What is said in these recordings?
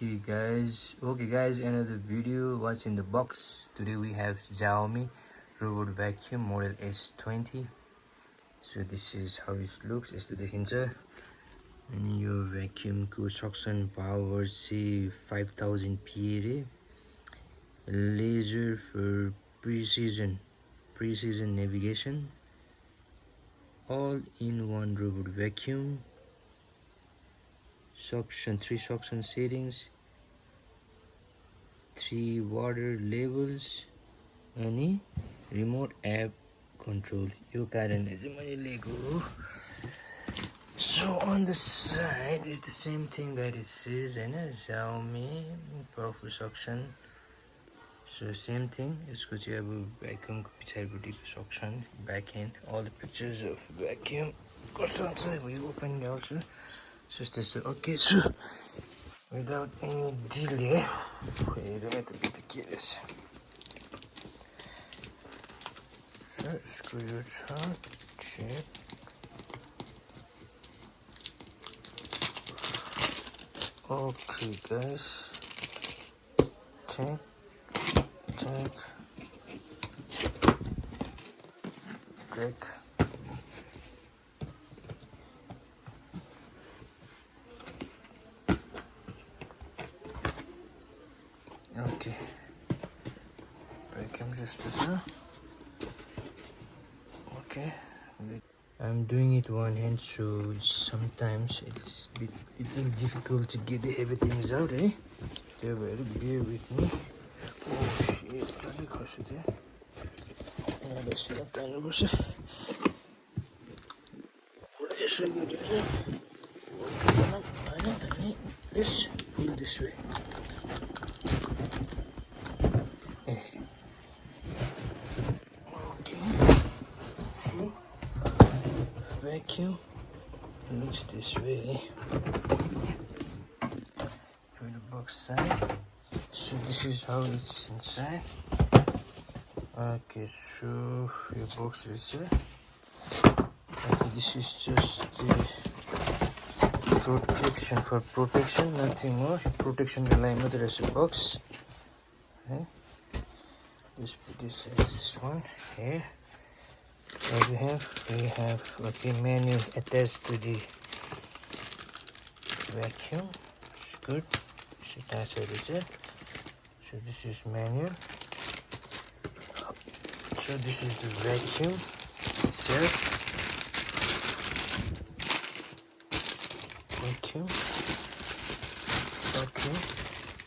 Okay guys, another video. What's in the box? Today we have Xiaomi robot vacuum model S20. So this is how it looks. यस्तो देखिन्छ अनि यो vacuum को suction power चाहिँ 5000 PA laser for precision navigation, all in one robot vacuum. Three suction settings, 3 water levels, any remote app control. यो कारणले चाहिँ मैले लिएको हो. So on the side is the same thing that it says, and Xiaomi powerful suction. So same thing. यसको चाहिँ अब vacuum को पछाडिपट्टिको suction, back end, all the pictures of vacuum. कस्तो हुन्छ अब यो open also. So this is okay. So without any delay, wait a little bit. So screw your chart, check. Okay guys, check. Okay, break him just as well. Okay, I'm doing it one hand, so sometimes it's a little difficult to get the heavy things out, eh? Bear with me. Oh shit, totally close it there. Yeah, let's see that time over. Let's show you there. Let's pull this way. Vacuum looks this way for the box side. So this is how it's inside. Okay, so your box is here. Okay, this is just the protection, nothing more. Protection line other as a box. Okay. Let's put this as this one here. What we have okay, manual attached to the vacuum. It's good. So this is manual. So this is the vacuum itself. Vacuum. Okay.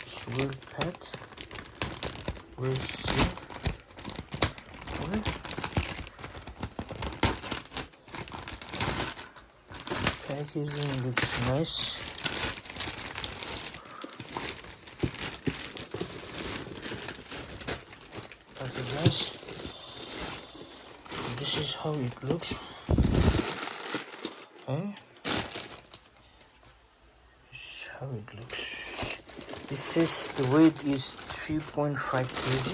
This wheel pad. We'll see. Packaging looks nice. Okay guys, this is how it looks. Okay. This is how it looks. It says the weight is 3.5 kg,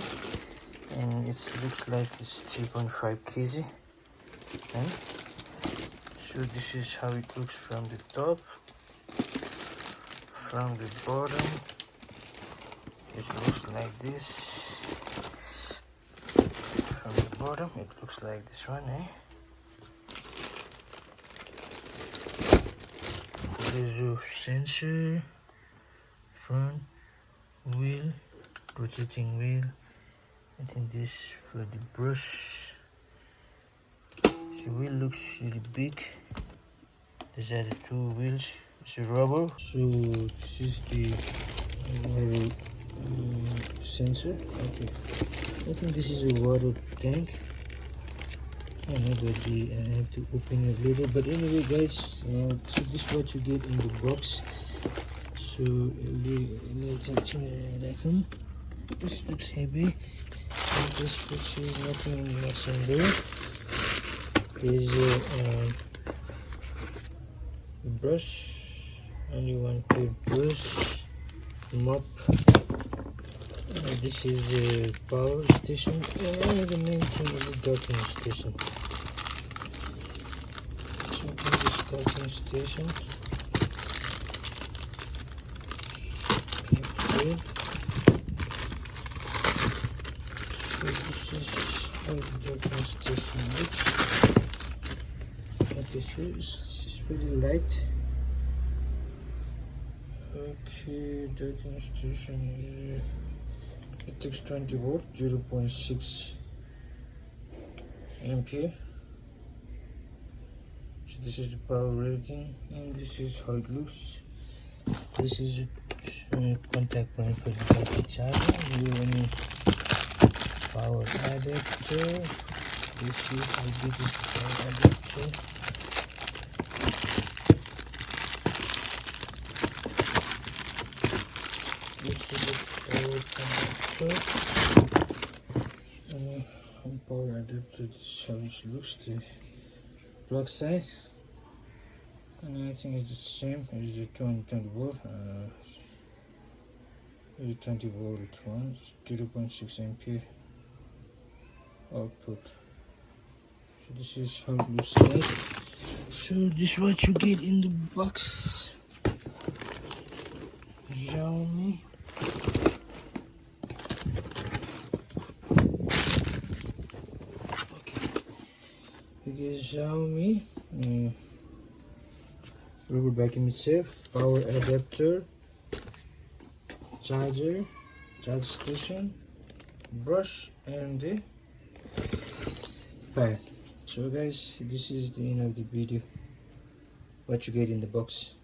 and it looks like it's 3.5 kg. Okay. So this is how it looks from the top. From the bottom, it looks like this. From the bottom, it looks like this one, eh? So there's a sensor, front wheel, rotating wheel. I think this for the brush. The wheel looks really big. These are the 2 wheels. It's a rubber. So this is the sensor. Okay, I think this is a water tank. I know that I have to open it later. But anyway, guys, so this is what you get in the box. So this looks heavy. So this looks nothing much in there. There's a brush, only one pair brush, mop. This is the power station. The main thing is the docking station. So this is docking station. Okay. So this is how the docking station looks. Okay, so it's pretty light. Okay, docking station is it takes 20 volt, 0.6 ampere. So this is the power rating, and this is how it looks. This is a contact point for the battery charger. You any power adapter. This is how big is the power adapter. This is the power connector. Power adapter. This is how it looks. The plug side. And I think it's the same. It's a 20 volt. It's a 20 volt one. 0.6 ampere output. So this is how it looks like. So this is what you get in the box. Xiaomi. Okay. You get Xiaomi. Rubber vacuum itself, power adapter, charger, charge station, brush, and the pad. So guys, this is the end of the video. What you get in the box.